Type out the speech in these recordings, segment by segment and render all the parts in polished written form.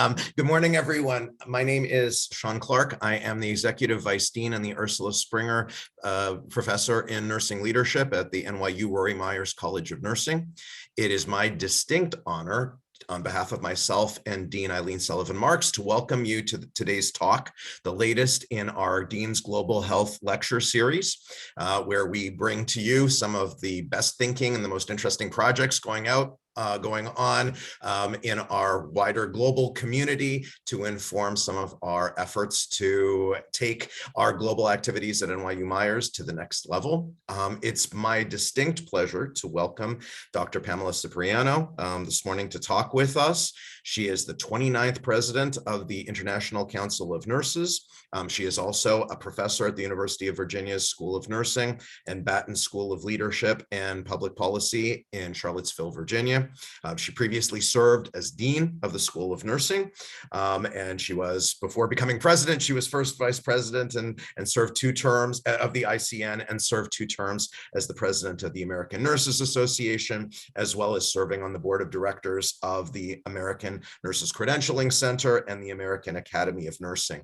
Good morning, everyone. My name is Sean Clark. I am the Executive Vice Dean and the Ursula Springer Professor in Nursing Leadership at the NYU Rory Myers College of Nursing. It is my distinct honor, on behalf of myself and Dean Eileen Sullivan-Marks, to welcome you to today's talk, the latest in our Dean's Global Health Lecture Series, where we bring to you some of the best thinking and the most interesting projects going on in our wider global community to inform some of our efforts to take our global activities at NYU Myers to the next level. It's my distinct pleasure to welcome Dr. Pamela Cipriano this morning to talk with us. She is the 29th president of the International Council of Nurses. She is also a professor at the University of Virginia's School of Nursing and Batten School of Leadership and Public Policy in Charlottesville, Virginia. She previously served as Dean of the School of Nursing, and she was, before becoming president, she was first vice president and served 2 terms of the ICN and served 2 terms as the president of the American Nurses Association, as well as serving on the board of directors of the American Nurses Credentialing Center and the American Academy of Nursing.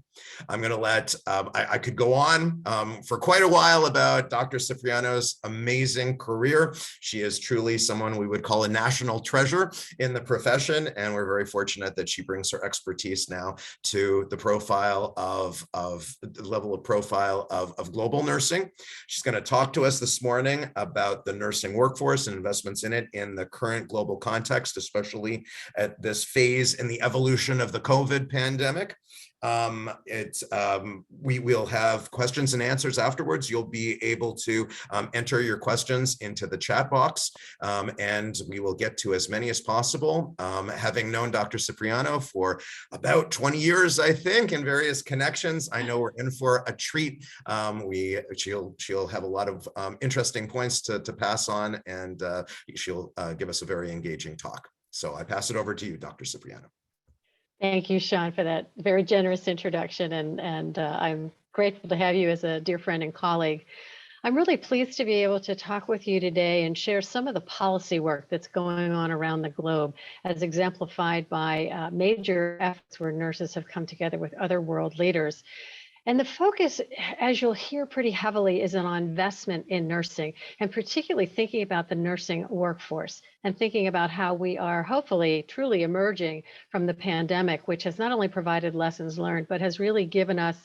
I'm going to let, I could go on for quite a while about Dr. Cipriano's amazing career. She is truly someone we would call a national treasure in the profession, and we're very fortunate that she brings her expertise now to the profile of the level of profile of global nursing. She's going to talk to us this morning about the nursing workforce and investments in it in the current global context, especially at this phase in the evolution of the COVID pandemic. We will have questions and answers afterwards. You'll be able to enter your questions into the chat box, and we will get to as many as possible. Having known Dr. Cipriano for about 20 years, I think, in various connections, I know we're in for a treat. She'll have a lot of interesting points to pass on, and she'll give us a very engaging talk. So I pass it over to you, Dr. Cipriano. Thank you, Sean, for that very generous introduction, and I'm grateful to have you as a dear friend and colleague. I'm really pleased to be able to talk with you today and share some of the policy work that's going on around the globe, as exemplified by major efforts where nurses have come together with other world leaders. And the focus, as you'll hear pretty heavily, is on investment in nursing, and particularly thinking about the nursing workforce and thinking about how we are hopefully truly emerging from the pandemic, which has not only provided lessons learned, but has really given us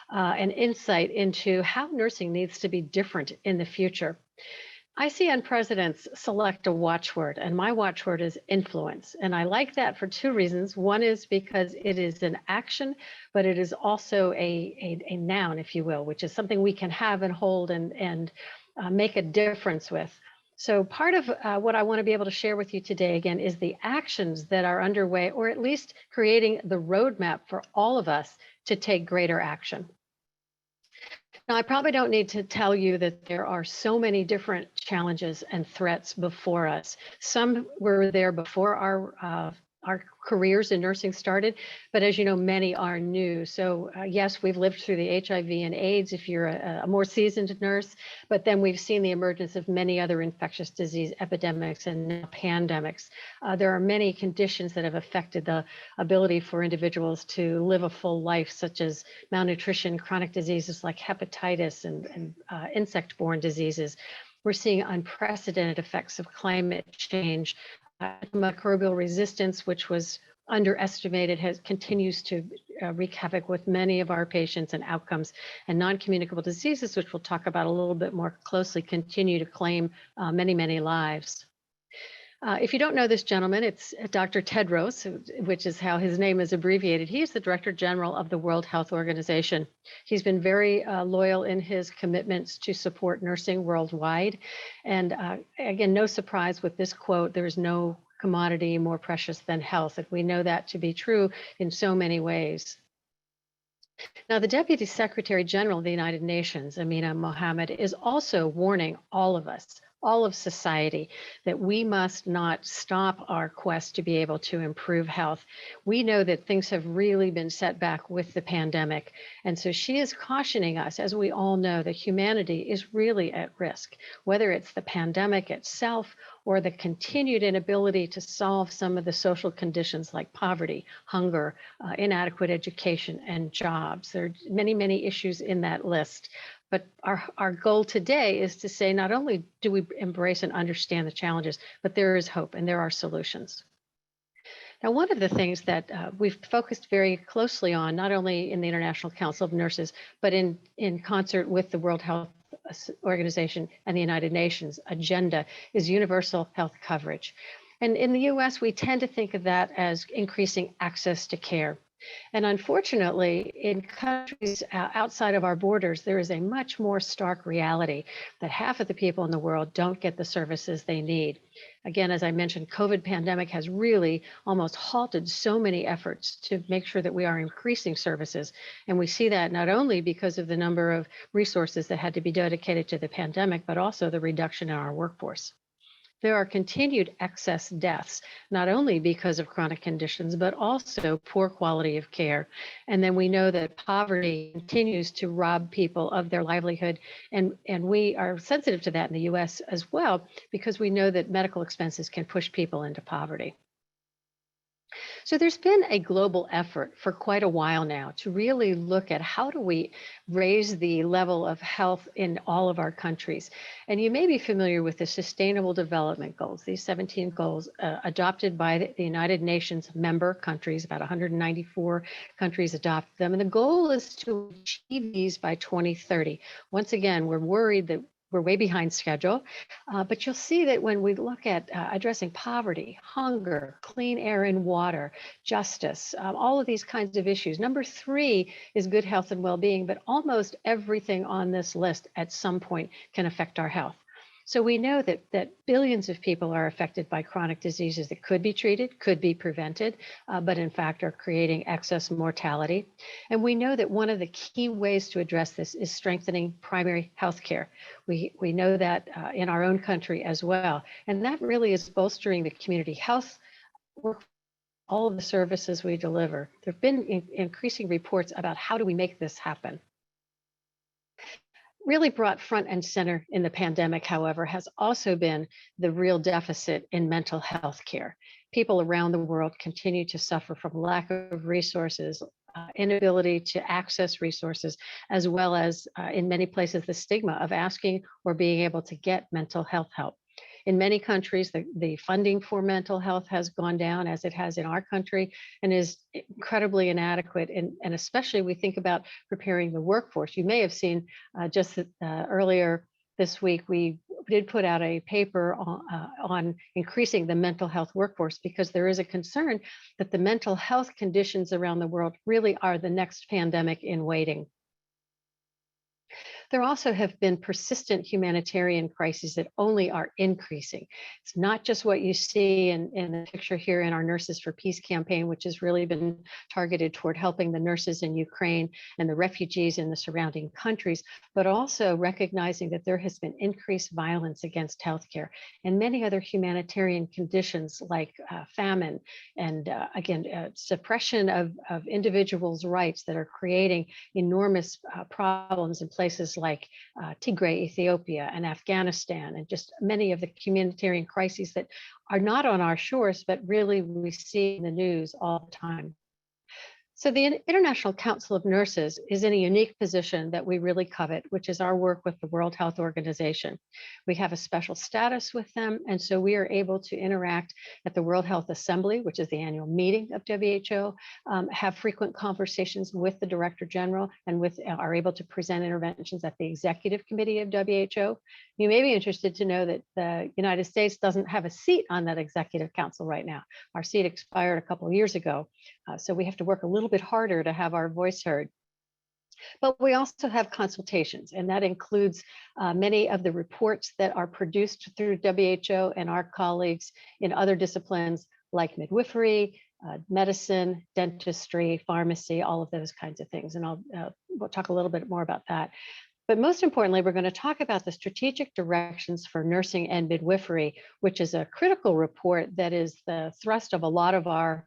an insight into how nursing needs to be different in the future. ICN presidents select a watchword, and my watchword is influence. And I like that for 2 reasons. One is because it is an action, but it is also a noun, if you will, which is something we can have and hold and make a difference with. So part of what I want to be able to share with you today, again, is the actions that are underway, or at least creating the roadmap for all of us to take greater action. Now, I probably don't need to tell you that there are so many different challenges and threats before us. Some were there before our careers in nursing started, but as you know, many are new. So yes, we've lived through the HIV and AIDS if you're a more seasoned nurse, but then we've seen the emergence of many other infectious disease epidemics and now pandemics. There are many conditions that have affected the ability for individuals to live a full life, such as malnutrition, chronic diseases like hepatitis and insect-borne diseases. We're seeing unprecedented effects of climate change. Microbial resistance, which was underestimated, continues to wreak havoc with many of our patients and outcomes, and non-communicable diseases, which we'll talk about a little bit more closely, continue to claim many, many lives. If you don't know this gentleman, it's Dr. Tedros, which is how his name is abbreviated. He is the Director General of the World Health Organization. He's been very loyal in his commitments to support nursing worldwide. And again, no surprise with this quote, there is no commodity more precious than health. And we know that to be true in so many ways. Now, the Deputy Secretary General of the United Nations, Amina Mohammed, is also warning all of us all of society, that we must not stop our quest to be able to improve health. We know that things have really been set back with the pandemic. And so she is cautioning us, as we all know, that humanity is really at risk, whether it's the pandemic itself or the continued inability to solve some of the social conditions like poverty, hunger, inadequate education, and jobs. There are many, many issues in that list. But our goal today is to say, not only do we embrace and understand the challenges, but there is hope and there are solutions. Now, one of the things that we've focused very closely on, not only in the International Council of Nurses, but in concert with the World Health Organization and the United Nations agenda, is universal health coverage. And in the US, we tend to think of that as increasing access to care. And unfortunately, in countries outside of our borders, there is a much more stark reality that half of the people in the world don't get the services they need. Again, as I mentioned, COVID pandemic has really almost halted so many efforts to make sure that we are increasing services. And we see that not only because of the number of resources that had to be dedicated to the pandemic, but also the reduction in our workforce. There are continued excess deaths, not only because of chronic conditions, but also poor quality of care. And then we know that poverty continues to rob people of their livelihood. And we are sensitive to that in the US as well, because we know that medical expenses can push people into poverty. So there's been a global effort for quite a while now to really look at how do we raise the level of health in all of our countries. And you may be familiar with the Sustainable Development Goals, these 17 goals adopted by the United Nations member countries, about 194 countries adopt them. And the goal is to achieve these by 2030. Once again, we're worried that we're way behind schedule, but you'll see that when we look at addressing poverty, hunger, clean air and water, justice, all of these kinds of issues. Number 3 is good health and well-being, but almost everything on this list at some point can affect our health. So we know that billions of people are affected by chronic diseases that could be treated, could be prevented, but in fact are creating excess mortality. And we know that one of the key ways to address this is strengthening primary health care. We know that in our own country as well. And that really is bolstering the community health work, all of the services we deliver. There have been increasing reports about how do we make this happen. Really brought front and center in the pandemic, however, has also been the real deficit in mental health care. People around the world continue to suffer from lack of resources, inability to access resources, as well as in many places, the stigma of asking or being able to get mental health help. In many countries, the funding for mental health has gone down, as it has in our country, and is incredibly inadequate. And especially we think about preparing the workforce. You may have seen just earlier this week, we did put out a paper on increasing the mental health workforce, because there is a concern that the mental health conditions around the world really are the next pandemic in waiting. There also have been persistent humanitarian crises that only are increasing. It's not just what you see in the picture here in our Nurses for Peace campaign, which has really been targeted toward helping the nurses in Ukraine and the refugees in the surrounding countries, but also recognizing that there has been increased violence against healthcare and many other humanitarian conditions like famine and suppression of individuals' rights that are creating enormous problems in places like Tigray, Ethiopia, and Afghanistan, and just many of the humanitarian crises that are not on our shores, but really we see in the news all the time. So the International Council of Nurses is in a unique position that we really covet, which is our work with the World Health Organization. We have a special status with them, and so we are able to interact at the World Health Assembly, which is the annual meeting of WHO, have frequent conversations with the Director General, and are able to present interventions at the Executive Committee of WHO. You may be interested to know that the United States doesn't have a seat on that Executive Council right now. Our seat expired a couple of years ago, so we have to work a little bit harder to have our voice heard. But we also have consultations, and that includes many of the reports that are produced through WHO and our colleagues in other disciplines like midwifery, medicine, dentistry, pharmacy, all of those kinds of things. And we'll talk a little bit more about that. But most importantly, we're going to talk about the strategic directions for nursing and midwifery, which is a critical report that is the thrust of a lot of our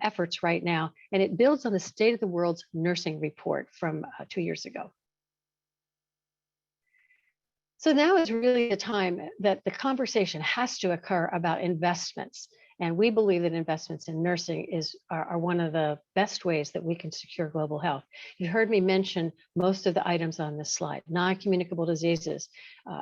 efforts right now. And it builds on the State of the World's Nursing Report from 2 years ago. So now is really the time that the conversation has to occur about investments. And we believe that investments in nursing are one of the best ways that we can secure global health. You heard me mention most of the items on this slide. Non-communicable diseases,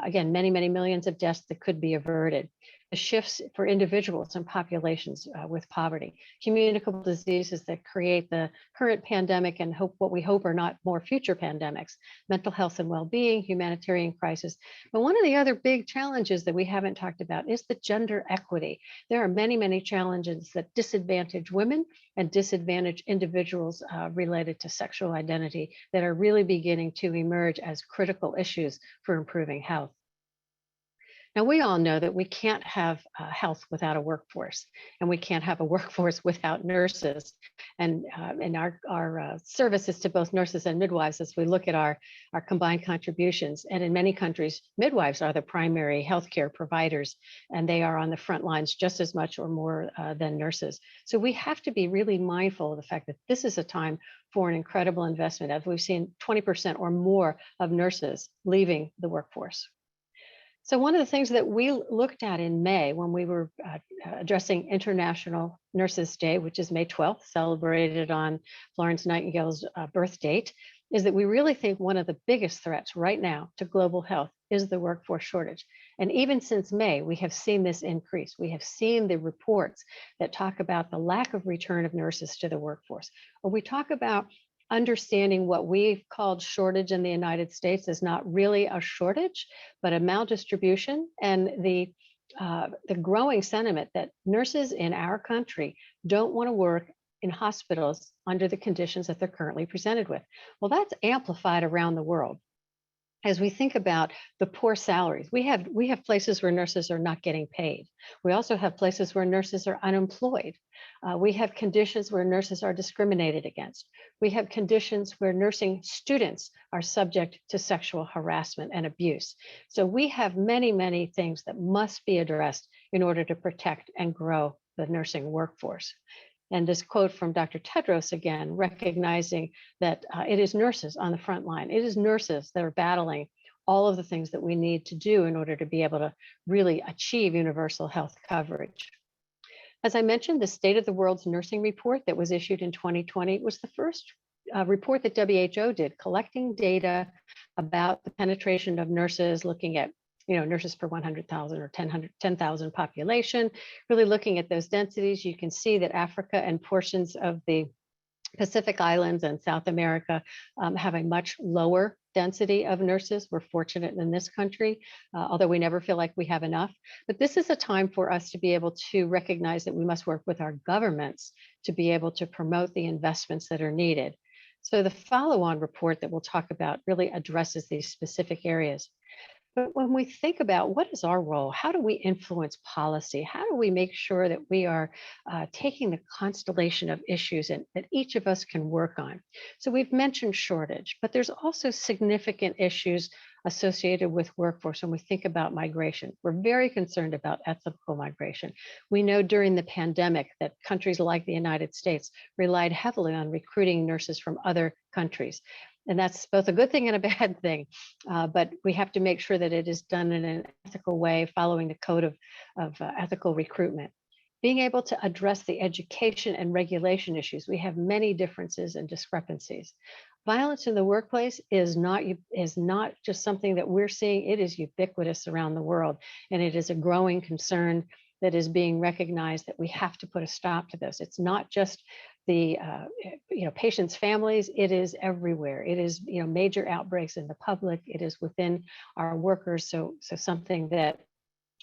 again, many, many millions of deaths that could be averted. The shifts for individuals and populations with poverty, communicable diseases that create the current pandemic and what we hope are not more future pandemics, mental health and well-being, humanitarian crisis. But one of the other big challenges that we haven't talked about is the gender equity. There are many, many challenges that disadvantage women and disadvantage individuals related to sexual identity that are really beginning to emerge as critical issues for improving health. Now, we all know that we can't have health without a workforce, and we can't have a workforce without nurses. And our services to both nurses and midwives, as we look at our combined contributions, and in many countries, midwives are the primary healthcare providers, and they are on the front lines just as much or more than nurses. So we have to be really mindful of the fact that this is a time for an incredible investment, as we've seen 20% or more of nurses leaving the workforce. So one of the things that we looked at in May when we were addressing International Nurses Day, which is May 12th, celebrated on Florence Nightingale's birth date, is that we really think one of the biggest threats right now to global health is the workforce shortage. And even since May, we have seen this increase. We have seen the reports that talk about the lack of return of nurses to the workforce. When we talk about understanding what we've called shortage in the United States is not really a shortage, but a maldistribution, and the growing sentiment that nurses in our country don't want to work in hospitals under the conditions that they're currently presented with. Well, that's amplified around the world. As we think about the poor salaries, we have places where nurses are not getting paid. We also have places where nurses are unemployed. We have conditions where nurses are discriminated against. We have conditions where nursing students are subject to sexual harassment and abuse. So we have many, many things that must be addressed in order to protect and grow the nursing workforce. And this quote from Dr. Tedros again, recognizing that it is nurses on the front line. It is nurses that are battling all of the things that we need to do in order to be able to really achieve universal health coverage. As I mentioned, the State of the World's Nursing Report that was issued in 2020 was the first report that WHO did, collecting data about the penetration of nurses, looking at nurses per 100,000 or 10,000 population, really looking at those densities. You can see that Africa and portions of the Pacific Islands and South America have a much lower density of nurses. We're fortunate in this country, although we never feel like we have enough. But this is a time for us to be able to recognize that we must work with our governments to be able to promote the investments that are needed. So the follow-on report that we'll talk about really addresses these specific areas. But when we think about what is our role, how do we influence policy? How do we make sure that we are taking the constellation of issues that each of us can work on? So we've mentioned shortage, but there's also significant issues associated with workforce when we think about migration. We're very concerned about ethical migration. We know during the pandemic that countries like the United States relied heavily on recruiting nurses from other countries. And that's both a good thing and a bad thing. But we have to make sure that it is done in an ethical way, following the code of ethical recruitment. Being able to address the education and regulation issues, we have many differences and discrepancies. Violence in the workplace is not just something that we're seeing, it is ubiquitous around the world. And it is a growing concern that is being recognized that we have to put a stop to this. It's not just the patients' families, it is everywhere. It is major outbreaks in the public, it is within our workers. So something that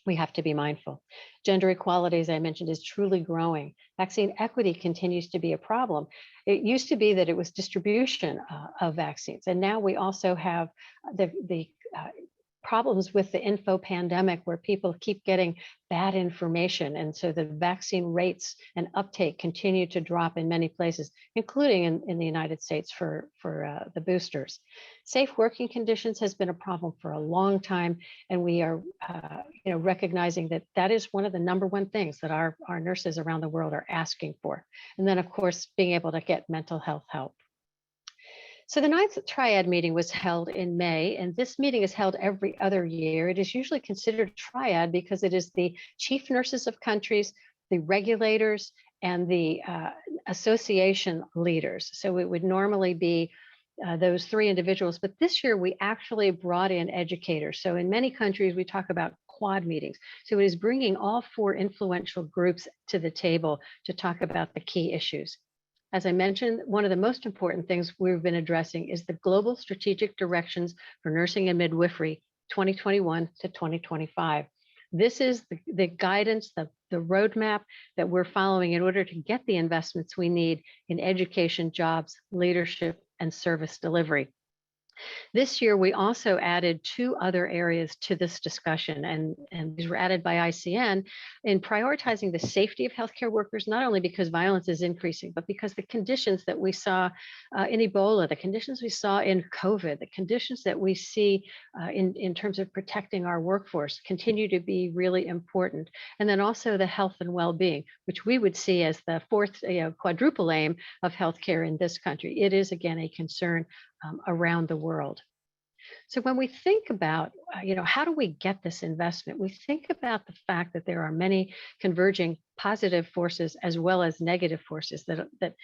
we have to be mindful. Gender equality, as I mentioned, is truly growing. Vaccine equity continues to be a problem. It used to be that it was distribution of vaccines, and now we also have the problems with the info pandemic where people keep getting bad information. And so the vaccine rates and uptake continue to drop in many places, including in the United States for the boosters. Safe working conditions has been a problem for a long time. And we are recognizing that that is one of the number one things that our nurses around the world are asking for. And then, of course, being able to get mental health help. So the ninth Triad meeting was held in May, and this meeting is held every other year. It is usually considered a Triad because it is the chief nurses of countries, the regulators, and the association leaders. So it would normally be those three individuals, but this year we actually brought in educators. So in many countries, we talk about quad meetings. So it is bringing all four influential groups to the table to talk about the key issues. As I mentioned, one of the most important things we've been addressing is the Global Strategic Directions for Nursing and Midwifery 2021 to 2025. This is the guidance, the roadmap that we're following in order to get the investments we need in education, jobs, leadership, and service delivery. This year, we also added two other areas to this discussion, and these were added by ICN in prioritizing the safety of healthcare workers, not only because violence is increasing, but because the conditions that we saw in Ebola, the conditions we saw in COVID, the conditions that we see in terms of protecting our workforce continue to be really important. And then also the health and well-being, which we would see as the fourth quadruple aim of healthcare in this country. It is, again, a concern around the world. So when we think about, how do we get this investment? We think about the fact that there are many converging positive forces as well as negative forces that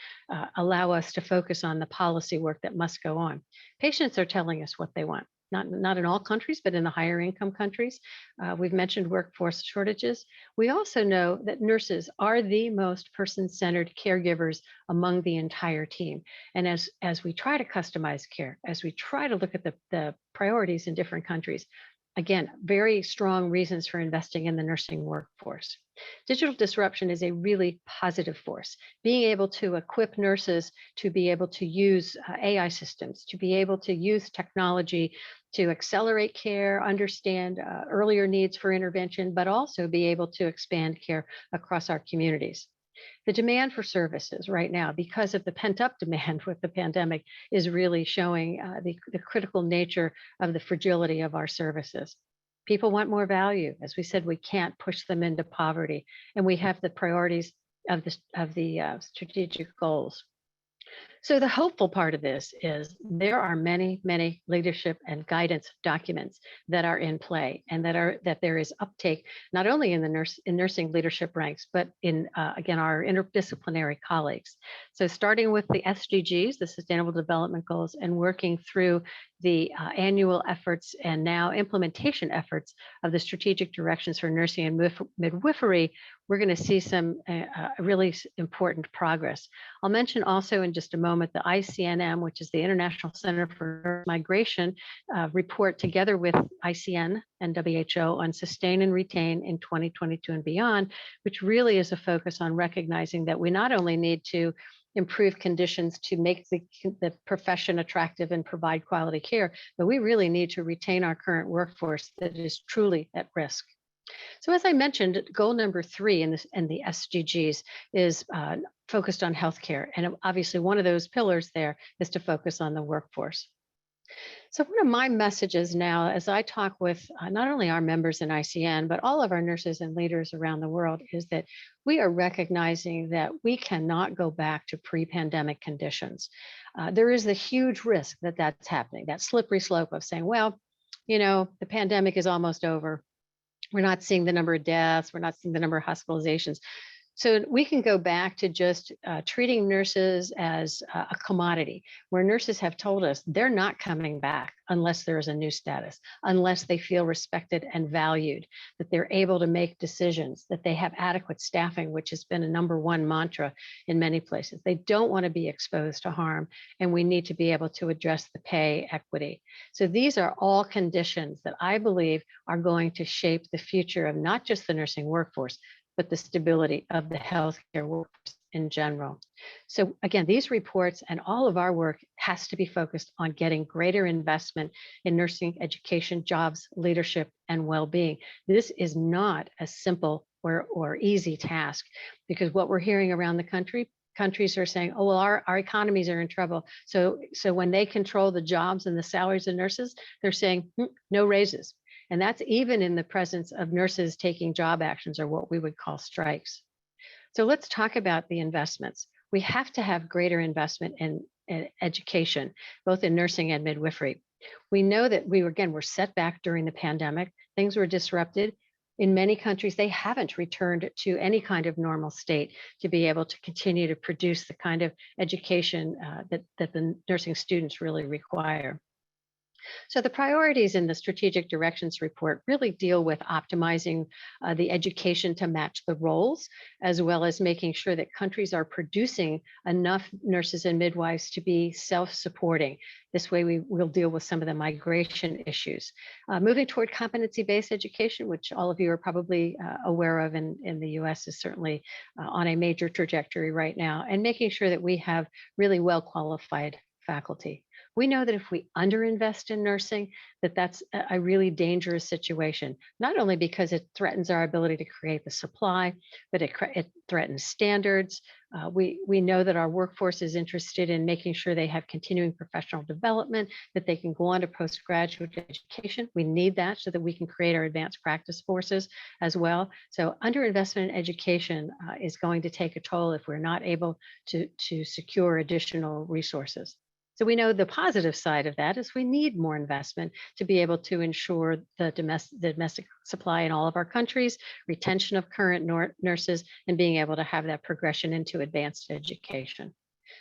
allow us to focus on the policy work that must go on. Patients are telling us what they want. Not in all countries, but in the higher income countries. We've mentioned workforce shortages. We also know that nurses are the most person-centered caregivers among the entire team. And as we try to customize care, as we try to look at the priorities in different countries, again, very strong reasons for investing in the nursing workforce. Digital disruption is a really positive force. Being able to equip nurses to be able to use AI systems, to be able to use technology to accelerate care, understand earlier needs for intervention, but also be able to expand care across our communities. The demand for services right now, because of the pent-up demand with the pandemic, is really showing the critical nature of the fragility of our services. People want more value. As we said, we can't push them into poverty, and we have the priorities of the strategic goals. So the hopeful part of this is there are many, many leadership and guidance documents that are in play, and that there is uptake not only in the nursing leadership ranks, but in again our interdisciplinary colleagues. So starting with the SDGs, the Sustainable Development Goals, and working through the annual efforts and now implementation efforts of the strategic directions for nursing and midwifery, we're going to see some really important progress. I'll mention also in just a moment the ICNM, which is the International Center for Migration report together with ICN and WHO on sustain and retain in 2022 and beyond, which really is a focus on recognizing that we not only need to improve conditions to make the profession attractive and provide quality care, but we really need to retain our current workforce that is truly at risk. So as I mentioned, goal number 3 in the SDGs is focused on healthcare. And obviously one of those pillars there is to focus on the workforce. So one of my messages now, as I talk with not only our members in ICN, but all of our nurses and leaders around the world, is that we are recognizing that we cannot go back to pre-pandemic conditions. There is the huge risk that that's happening, that slippery slope of saying, well, the pandemic is almost over. We're not seeing the number of deaths. We're not seeing the number of hospitalizations. So we can go back to just treating nurses as a commodity, where nurses have told us they're not coming back unless there is a new status, unless they feel respected and valued, that they're able to make decisions, that they have adequate staffing, which has been a #1 mantra in many places. They don't want to be exposed to harm, and we need to be able to address the pay equity. So these are all conditions that I believe are going to shape the future of not just the nursing workforce, but the stability of the healthcare workforce in general. So again, these reports and all of our work has to be focused on getting greater investment in nursing education, jobs, leadership, and well-being. This is not a simple or easy task, because what we're hearing around the countries are saying, oh, well, our economies are in trouble. So when they control the jobs and the salaries of nurses, they're saying no raises. And that's even in the presence of nurses taking job actions, or what we would call strikes. So let's talk about the investments. We have to have greater investment in education, both in nursing and midwifery. We know that we're set back during the pandemic. Things were disrupted. In many countries, they haven't returned to any kind of normal state to be able to continue to produce the kind of education that the nursing students really require. So the priorities in the strategic directions report really deal with optimizing the education to match the roles, as well as making sure that countries are producing enough nurses and midwives to be self-supporting. This way we will deal with some of the migration issues. Moving toward competency-based education, which all of you are probably aware of in the US, is certainly on a major trajectory right now, and making sure that we have really well-qualified faculty. We know that if we underinvest in nursing, that's a really dangerous situation, not only because it threatens our ability to create the supply, but it threatens standards. We know that our workforce is interested in making sure they have continuing professional development, that they can go on to postgraduate education. We need that so that we can create our advanced practice forces as well. So underinvestment in education is going to take a toll if we're not able to secure additional resources. So we know the positive side of that is we need more investment to be able to ensure the domestic supply in all of our countries, retention of current nurses, and being able to have that progression into advanced education.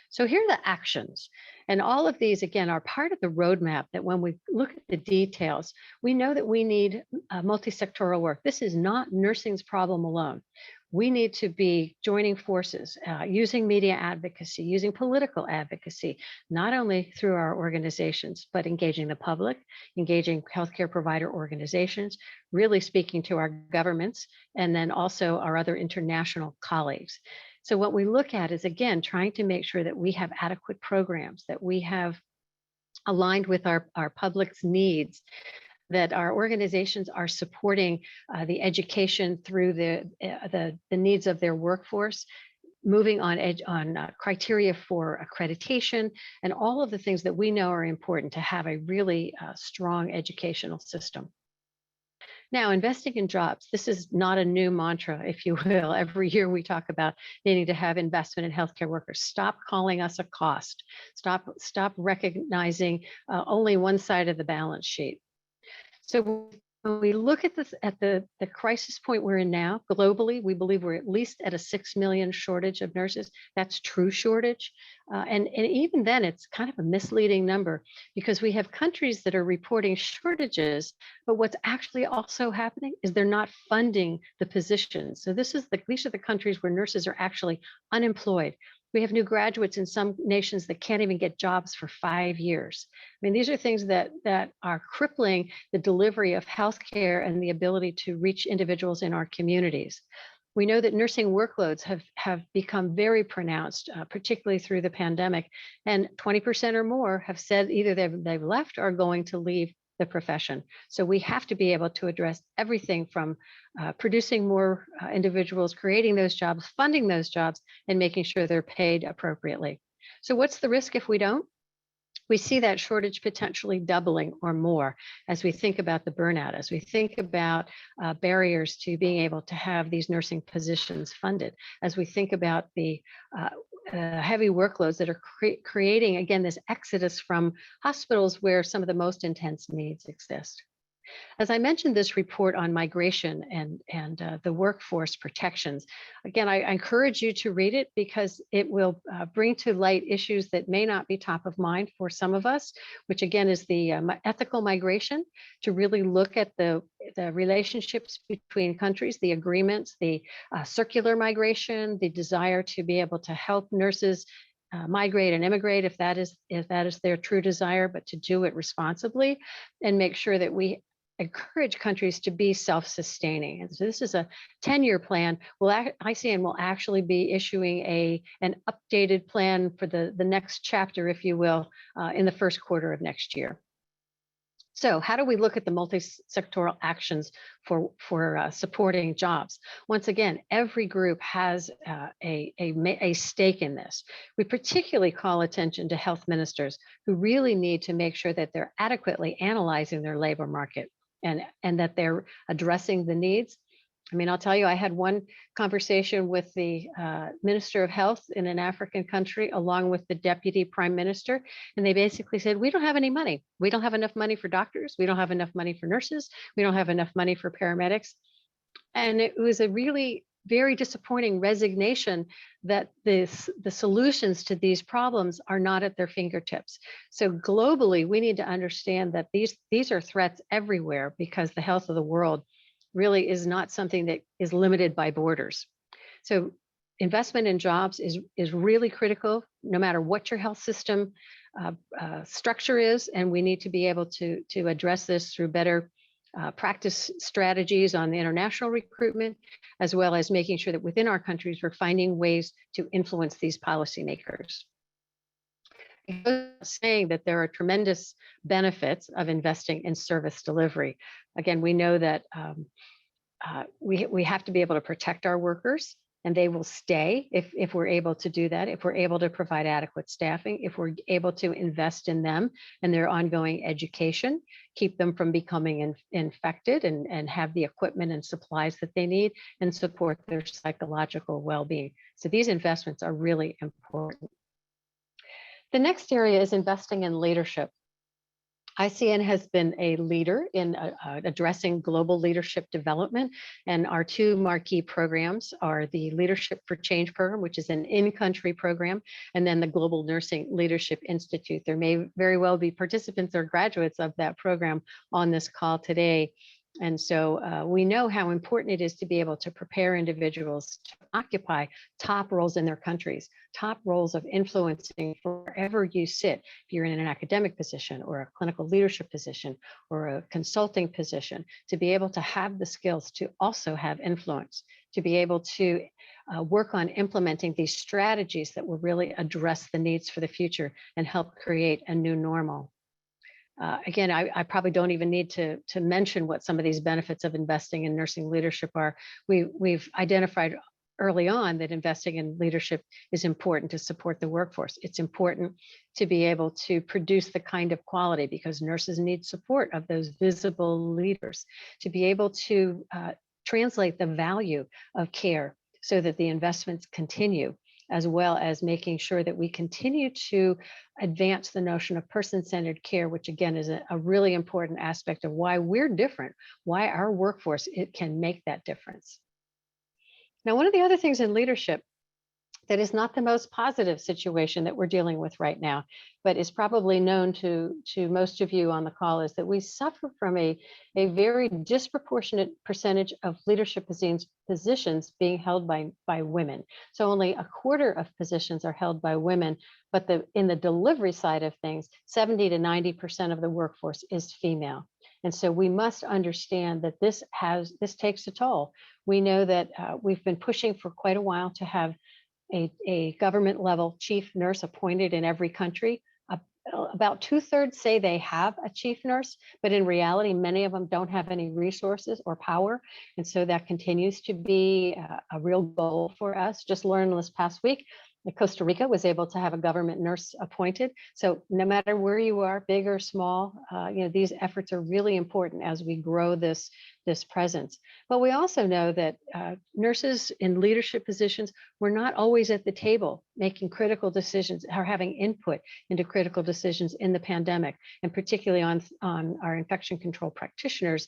So here are the actions. And all of these, again, are part of the roadmap that when we look at the details, we know that we need multi-sectoral work. This is not nursing's problem alone. We need to be joining forces, using media advocacy, using political advocacy, not only through our organizations, but engaging the public, engaging healthcare provider organizations, really speaking to our governments, and then also our other international colleagues. So what we look at is, again, trying to make sure that we have adequate programs, that we have aligned with our public's needs, that our organizations are supporting the education through the needs of their workforce, moving on criteria for accreditation, and all of the things that we know are important to have a really strong educational system. Now, investing in jobs, this is not a new mantra, if you will. Every year we talk about needing to have investment in healthcare workers. Stop calling us a cost. Stop recognizing only one side of the balance sheet. So when we look at this, at the crisis point we're in now, globally, we believe we're at least at a 6 million shortage of nurses. That's true shortage. And even then, it's kind of a misleading number, because we have countries that are reporting shortages, but what's actually also happening is they're not funding the positions. So these are the countries where nurses are actually unemployed. We have new graduates in some nations that can't even get jobs for 5 years. I mean, these are things that are crippling the delivery of healthcare and the ability to reach individuals in our communities. We know that nursing workloads have become very pronounced, particularly through the pandemic, and 20% or more have said either they've left or are going to leave the profession. So we have to be able to address everything from producing more individuals, creating those jobs, funding those jobs, and making sure they're paid appropriately. So what's the risk if we don't? We see that shortage potentially doubling or more as we think about the burnout, as we think about barriers to being able to have these nursing positions funded, as we think about the heavy workloads that are creating, again, this exodus from hospitals where some of the most intense needs exist. As I mentioned, this report on migration and the workforce protections, again, I encourage you to read it because it will bring to light issues that may not be top of mind for some of us, which again is the ethical migration, to really look at the relationships between countries, the agreements, the circular migration, the desire to be able to help nurses migrate and immigrate if that is their true desire, but to do it responsibly and make sure that we encourage countries to be self-sustaining. And so this is a 10-year plan. ICN will actually be issuing an updated plan for the next chapter, if you will, in the first quarter of next year. So how do we look at the multi-sectoral actions for supporting jobs? Once again, every group has a stake in this. We particularly call attention to health ministers who really need to make sure that they're adequately analyzing their labor market and that they're addressing the needs. I mean, I'll tell you, I had one conversation with the Minister of Health in an African country, along with the Deputy Prime Minister, and they basically said, we don't have any money. We don't have enough money for doctors. We don't have enough money for nurses. We don't have enough money for paramedics. And it was a really very disappointing resignation that the solutions to these problems are not at their fingertips. So globally, we need to understand that these are threats everywhere, because the health of the world really is not something that is limited by borders. So investment in jobs is really critical, no matter what your health system structure is, and we need to be able to address this through better practice strategies on the international recruitment, as well as making sure that within our countries, we're finding ways to influence these policymakers. Saying that there are tremendous benefits of investing in service delivery. Again, we know that we have to be able to protect our workers, and they will stay if we're able to do that, if we're able to provide adequate staffing, if we're able to invest in them and their ongoing education, keep them from becoming infected, and have the equipment and supplies that they need, and support their psychological well-being. So these investments are really important. The next area is investing in leadership. ICN has been a leader in addressing global leadership development, and our two marquee programs are the Leadership for Change program, which is an in-country program, and then the Global Nursing Leadership Institute. There may very well be participants or graduates of that program on this call today. And so we know how important it is to be able to prepare individuals to occupy top roles in their countries, top roles of influencing wherever you sit. If you're in an academic position or a clinical leadership position or a consulting position, to be able to have the skills to also have influence, to be able to work on implementing these strategies that will really address the needs for the future and help create a new normal. Again, I probably don't even need to mention what some of these benefits of investing in nursing leadership are. We've identified early on that investing in leadership is important to support the workforce. It's important to be able to produce the kind of quality, because nurses need support of those visible leaders, to be able to translate the value of care so that the investments continue, as well as making sure that we continue to advance the notion of person-centered care, which again is a really important aspect of why we're different, why our workforce can make that difference. Now, one of the other things in leadership that is not the most positive situation that we're dealing with right now, but is probably known to most of you on the call, is that we suffer from a very disproportionate percentage of leadership positions being held by women. So only a quarter of positions are held by women, but in the delivery side of things, 70 to 90% of the workforce is female. And so we must understand that this takes a toll. We know that we've been pushing for quite a while to have a government level chief nurse appointed in every country. About 2/3 say they have a chief nurse, but in reality, many of them don't have any resources or power. And so that continues to be a real goal for us. Just learned this past week that Costa Rica was able to have a government nurse appointed. So no matter where you are, big or small, these efforts are really important as we grow this presence. But we also know that nurses in leadership positions were not always at the table making critical decisions or having input into critical decisions in the pandemic, and particularly on our infection control practitioners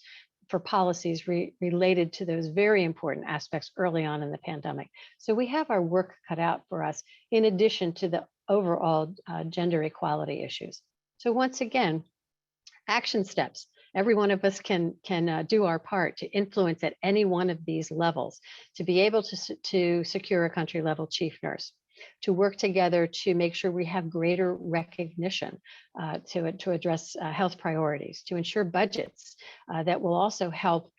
for policies related to those very important aspects early on in the pandemic. So we have our work cut out for us, in addition to the overall gender equality issues. So once again, action steps. Every one of us can do our part to influence at any one of these levels to be able to secure a country level chief nurse. to work together to make sure we have greater recognition to address health priorities, to ensure budgets that will also help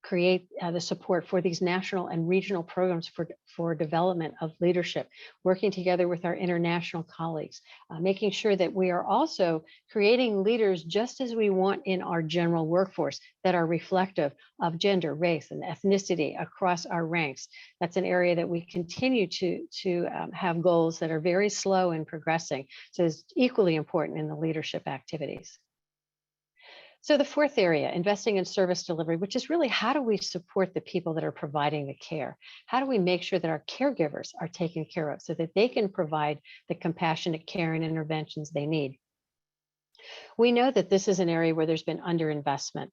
create the support for these national and regional programs for development of leadership, working together with our international colleagues, making sure that we are also creating leaders just as we want in our general workforce that are reflective of gender, race, and ethnicity across our ranks. That's an area that we continue to have goals that are very slow in progressing. So it's equally important in the leadership activities. So the fourth area, investing in service delivery, which is really how do we support the people that are providing the care? How do we make sure that our caregivers are taken care of so that they can provide the compassionate care and interventions they need? We know that this is an area where there's been underinvestment.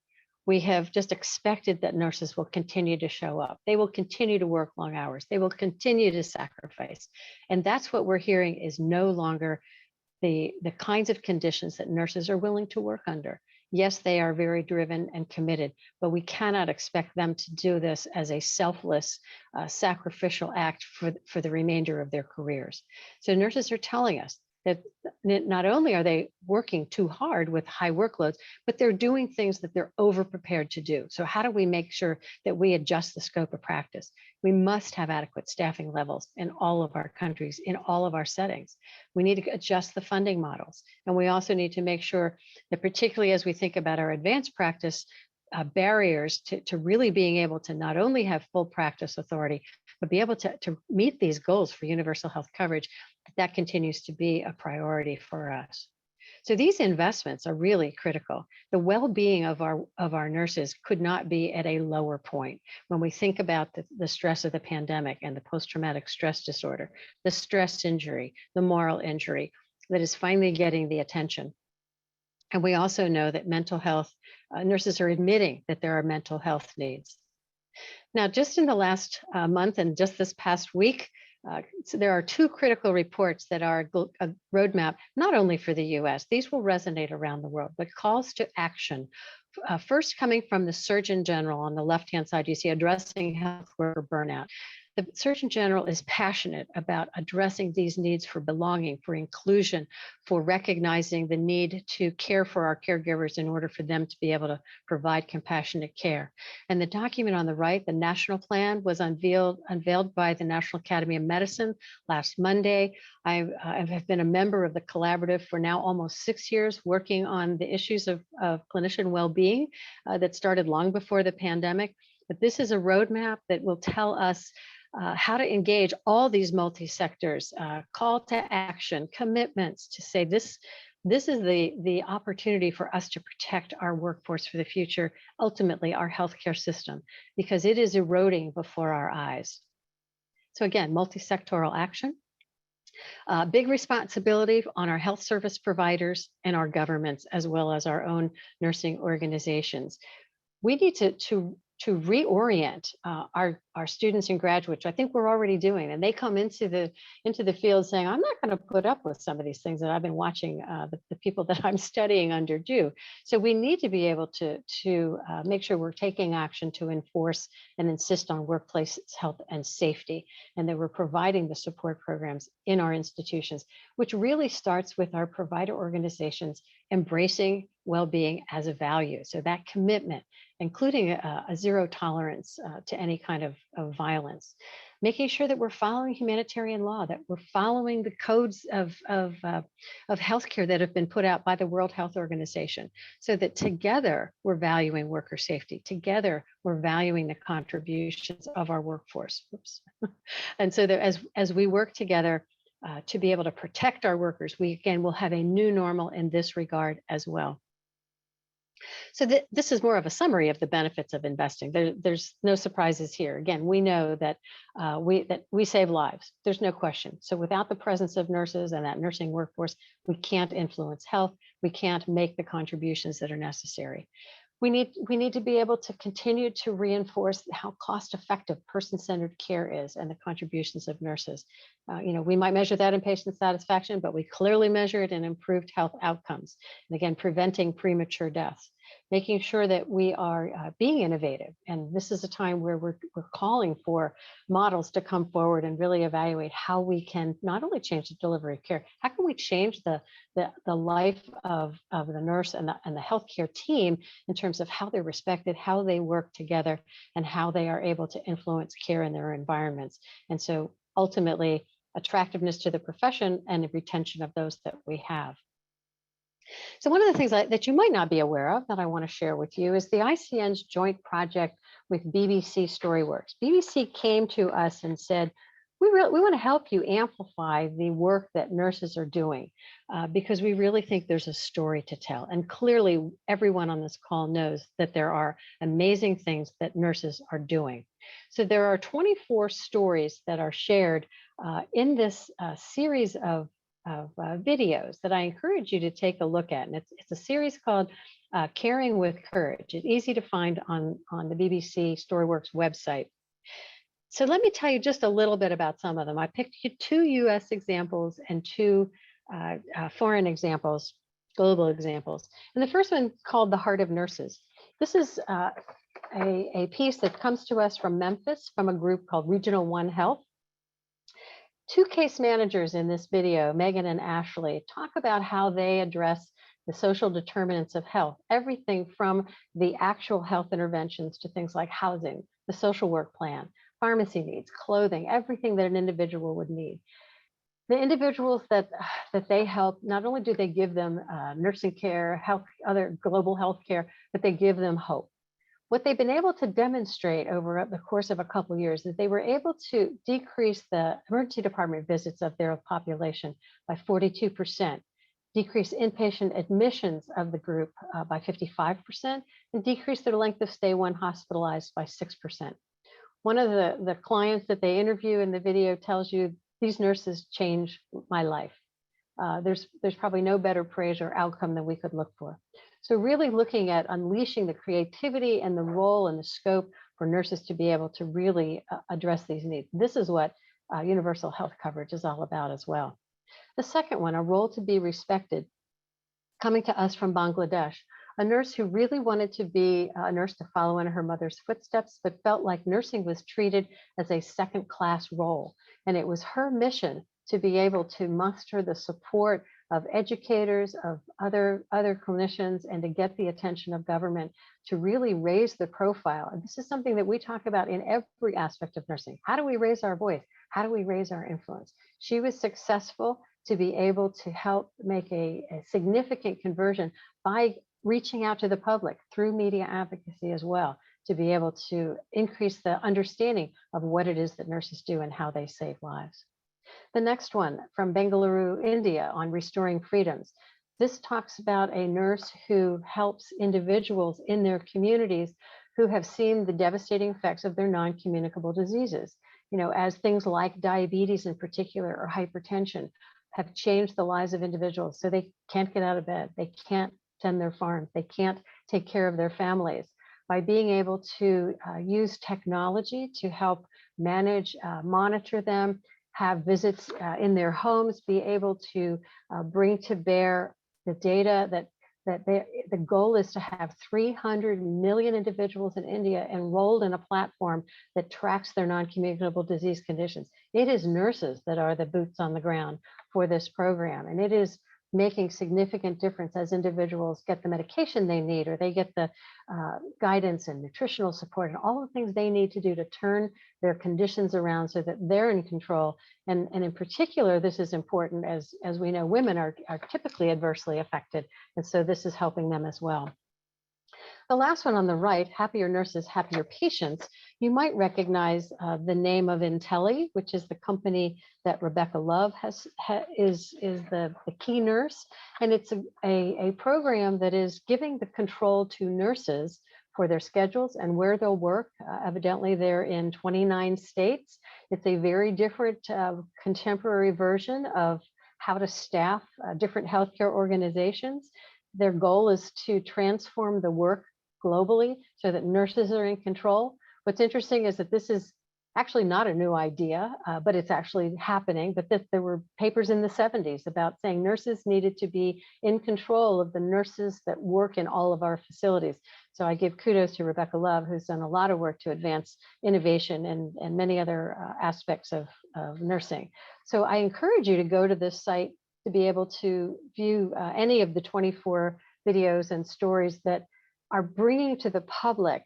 We have just expected that nurses will continue to show up. They will continue to work long hours. They will continue to sacrifice. And that's what we're hearing is no longer the kinds of conditions that nurses are willing to work under. Yes, they are very driven and committed, but we cannot expect them to do this as a selfless, sacrificial act for the remainder of their careers. So nurses are telling us that not only are they working too hard with high workloads, but they're doing things that they're over prepared to do. So how do we make sure that we adjust the scope of practice? We must have adequate staffing levels in all of our countries, in all of our settings. We need to adjust the funding models. And we also need to make sure that particularly as we think about our advanced practice, barriers to really being able to not only have full practice authority, but be able to meet these goals for universal health coverage, that continues to be a priority for us. So these investments are really critical. The well-being of our nurses could not be at a lower point when we think about the stress of the pandemic and the post-traumatic stress disorder, the stress injury, the moral injury that is finally getting the attention. And we also know that mental health, nurses are admitting that there are mental health needs. Now, just in the last month and just this past week, so there are two critical reports that are a roadmap, not only for the US, these will resonate around the world, but calls to action. First, coming from the Surgeon General on the left-hand side, you see addressing health worker burnout. The Surgeon General is passionate about addressing these needs for belonging, for inclusion, for recognizing the need to care for our caregivers in order for them to be able to provide compassionate care. And the document on the right, the national plan, was unveiled by the National Academy of Medicine last Monday. I have been a member of the collaborative for now almost 6 years, working on the issues of clinician well-being that started long before the pandemic. But this is a roadmap that will tell us how to engage all these multi-sectors, call to action, commitments to say this is the opportunity for us to protect our workforce for the future, ultimately our healthcare system, because it is eroding before our eyes. So again, multi-sectoral action, big responsibility on our health service providers and our governments, as well as our own nursing organizations. We need to reorient our students and graduates, which I think we're already doing, and they come into the field saying, I'm not going to put up with some of these things that I've been watching the people that I'm studying under do. So we need to be able to make sure we're taking action to enforce and insist on workplace health and safety, and that we're providing the support programs in our institutions, which really starts with our provider organizations embracing well-being as a value. So that commitment, including a zero tolerance to any kind of violence, making sure that we're following humanitarian law, that we're following the codes of healthcare that have been put out by the World Health Organization, so that together we're valuing worker safety, together we're valuing the contributions of our workforce. Oops. And so that as we work together to be able to protect our workers, we again will have a new normal in this regard as well. So this is more of a summary of the benefits of investing. There's no surprises here. Again, we know that we save lives. There's no question. So without the presence of nurses and that nursing workforce, we can't influence health. We can't make the contributions that are necessary. We need to be able to continue to reinforce how cost-effective person-centered care is and the contributions of nurses. We might measure that in patient satisfaction, but we clearly measure it in improved health outcomes. And again, preventing premature deaths. making sure that we are being innovative. And this is a time where we're calling for models to come forward and really evaluate how we can not only change the delivery of care, how can we change the life of the nurse and the healthcare team in terms of how they're respected, how they work together, and how they are able to influence care in their environments. And so ultimately, attractiveness to the profession and the retention of those that we have. So one of the things that you might not be aware of that I want to share with you is the ICN's joint project with BBC Storyworks. BBC came to us and said, we want to help you amplify the work that nurses are doing because we really think there's a story to tell. And clearly, everyone on this call knows that there are amazing things that nurses are doing. So there are 24 stories that are shared in this series of videos that I encourage you to take a look at. And it's a series called Caring with Courage. It's easy to find on the BBC Storyworks website. So let me tell you just a little bit about some of them. I picked 2 US examples and 2 foreign examples, global examples. And the first one called The Heart of Nurses. This is a piece that comes to us from Memphis from a group called Regional One Health. 2 case managers in this video, Megan and Ashley, talk about how they address the social determinants of health, everything from the actual health interventions to things like housing, the social work plan, pharmacy needs, clothing, everything that an individual would need. The individuals that they help, not only do they give them nursing care, health, other global health care, but they give them hope. What they've been able to demonstrate over the course of a couple of years is they were able to decrease the emergency department visits of their population by 42%, decrease inpatient admissions of the group by 55%, and decrease their length of stay when hospitalized by 6%. One of the clients that they interview in the video tells you, these nurses changed my life. There's probably no better praise or outcome than we could look for. So really looking at unleashing the creativity and the role and the scope for nurses to be able to really address these needs. This is what universal health coverage is all about as well. The second one, a role to be respected, coming to us from Bangladesh. A nurse who really wanted to be a nurse to follow in her mother's footsteps, but felt like nursing was treated as a second-class role. And it was her mission to be able to muster the support of educators, of other clinicians, and to get the attention of government to really raise the profile. And this is something that we talk about in every aspect of nursing. How do we raise our voice? How do we raise our influence? She was successful to be able to help make a significant conversion by reaching out to the public through media advocacy as well, to be able to increase the understanding of what it is that nurses do and how they save lives. The next one from Bengaluru, India, on restoring freedoms. This talks about a nurse who helps individuals in their communities who have seen the devastating effects of their non-communicable diseases. You know, as things like diabetes in particular or hypertension have changed the lives of individuals. So they can't get out of bed. They can't tend their farms. They can't take care of their families. By being able to use technology to help manage, monitor them, have visits in their homes, be able to bring to bear the data that the goal is to have 300 million individuals in India enrolled in a platform that tracks their non-communicable disease conditions. It is nurses that are the boots on the ground for this program, and it is making significant difference as individuals get the medication they need, or they get the guidance and nutritional support and all the things they need to do to turn their conditions around so that they're in control. And in particular, this is important as we know women are typically adversely affected. And so this is helping them as well. The last one on the right, Happier Nurses, Happier Patients, you might recognize the name of Intelli, which is the company that Rebecca Love is the key nurse. And it's a program that is giving the control to nurses for their schedules and where they'll work. Evidently, they're in 29 states. It's a very different contemporary version of how to staff different healthcare organizations. Their goal is to transform the work globally so that nurses are in control. What's interesting is that this is actually not a new idea, but it's actually happening. But there were papers in the 70s about saying nurses needed to be in control of the nurses that work in all of our facilities. So I give kudos to Rebecca Love, who's done a lot of work to advance innovation and many other aspects of nursing. So I encourage you to go to this site to be able to view any of the 24 videos and stories that are bringing to the public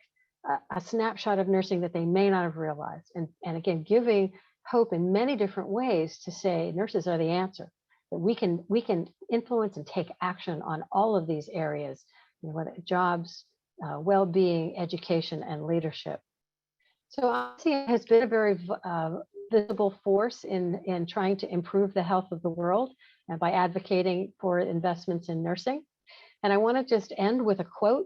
a snapshot of nursing that they may not have realized. And again, giving hope in many different ways to say nurses are the answer, that we can influence and take action on all of these areas, whether jobs, well-being, education, and leadership. So ICN has been a very visible force in trying to improve the health of the world by advocating for investments in nursing. And I want to just end with a quote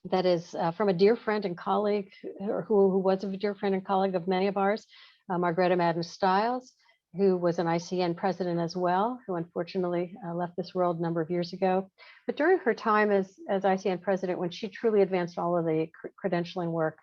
that is from a dear friend and colleague, who was a dear friend and colleague of many of ours, Margareta Madden-Stiles, who was an ICN president as well, who unfortunately left this world a number of years ago. But during her time as ICN president, when she truly advanced all of the credentialing work,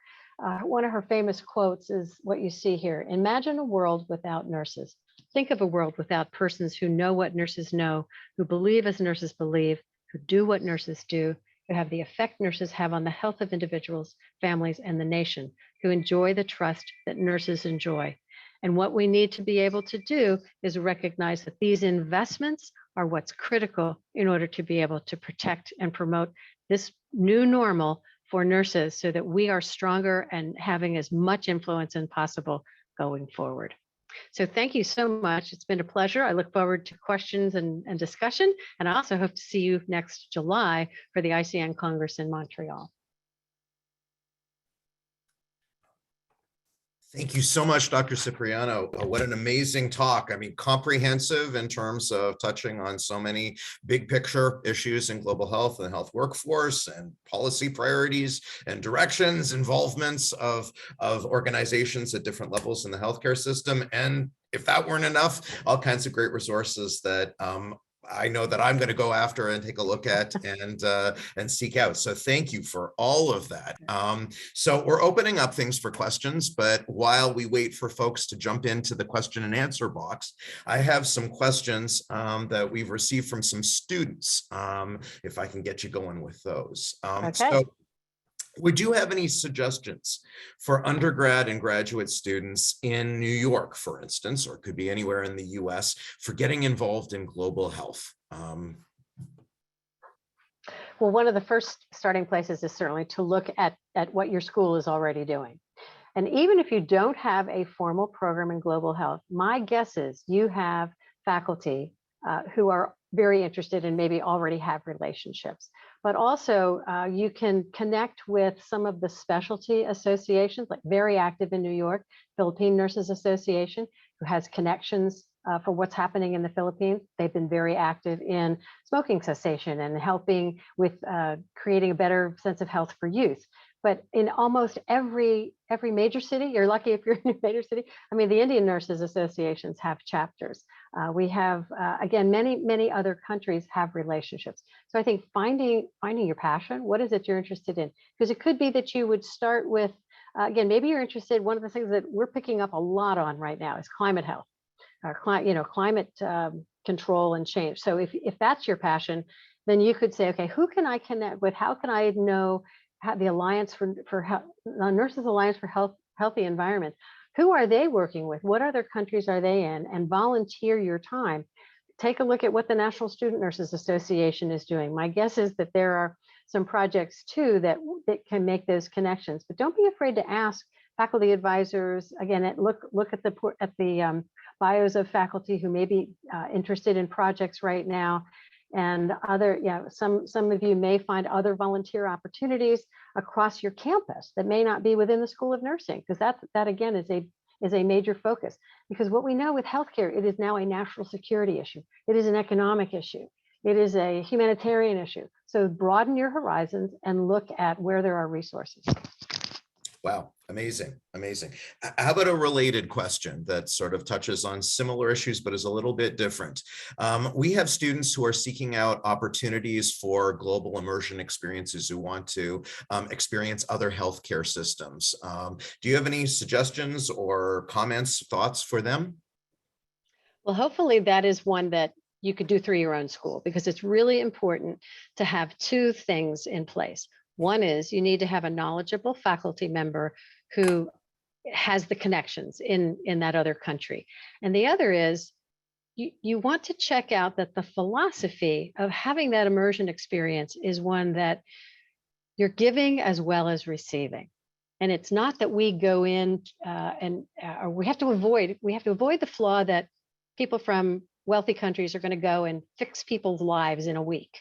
one of her famous quotes is what you see here. Imagine a world without nurses. Think of a world without persons who know what nurses know, who believe as nurses believe, who do what nurses do, who have the effect nurses have on the health of individuals, families, and the nation, who enjoy the trust that nurses enjoy. And what we need to be able to do is recognize that these investments are what's critical in order to be able to protect and promote this new normal for nurses so that we are stronger and having as much influence as possible going forward. So thank you so much. It's been a pleasure. I look forward to questions and discussion. And I also hope to see you next July for the ICN Congress in Montreal. Thank you so much, Dr. Cipriano. What an amazing talk. I mean, comprehensive in terms of touching on so many big picture issues in global health and health workforce and policy priorities and directions, involvements of organizations at different levels in the healthcare system. And if that weren't enough, all kinds of great resources that I know that I'm going to go after and take a look at and seek out. So thank you for all of that. So we're opening up things for questions, but while we wait for folks to jump into the question and answer box, I have some questions that we've received from some students, if I can get you going with those. Okay. So would you have any suggestions for undergrad and graduate students in New York, for instance, or it could be anywhere in the US, for getting involved in global health? Well, one of the first starting places is certainly to look at what your school is already doing. And even if you don't have a formal program in global health, my guess is you have faculty who are very interested and maybe already have relationships. But also you can connect with some of the specialty associations, like very active in New York, Philippine Nurses Association, who has connections for what's happening in the Philippines. They've been very active in smoking cessation and helping with creating a better sense of health for youth. But in almost every major city, you're lucky if you're in a major city. I mean, the Indian Nurses Associations have chapters. We have, again, many other countries have relationships. So I think finding your passion, what is it you're interested in? Because it could be that you would start with, again, maybe you're interested, one of the things that we're picking up a lot on right now is climate health, climate control and change. So if that's your passion, then you could say, okay, who can I connect with? How can I know the Alliance for Health, Nurses Alliance for Healthy Environments? Who are they working with? What other countries are they in? And volunteer your time. Take a look at what the National Student Nurses Association is doing. My guess is that there are some projects too that can make those connections. But don't be afraid to ask faculty advisors. Again, look at the bios of faculty who may be interested in projects right now. And some of you may find other volunteer opportunities across your campus that may not be within the School of Nursing, because that again is a major focus. Because what we know with healthcare, it is now a national security issue. It is an economic issue. It is a humanitarian issue. So broaden your horizons and look at where there are resources. Wow, amazing, amazing. How about a related question that sort of touches on similar issues, but is a little bit different? We have students who are seeking out opportunities for global immersion experiences who want to experience other healthcare systems. Do you have any suggestions or comments, thoughts for them? Well, hopefully that is one that you could do through your own school, because it's really important to have two things in place. One is you need to have a knowledgeable faculty member who has the connections in that other country. And the other is you want to check out that the philosophy of having that immersion experience is one that you're giving as well as receiving. And it's not that we go in or we have to avoid the flaw that people from wealthy countries are going to go and fix people's lives in a week.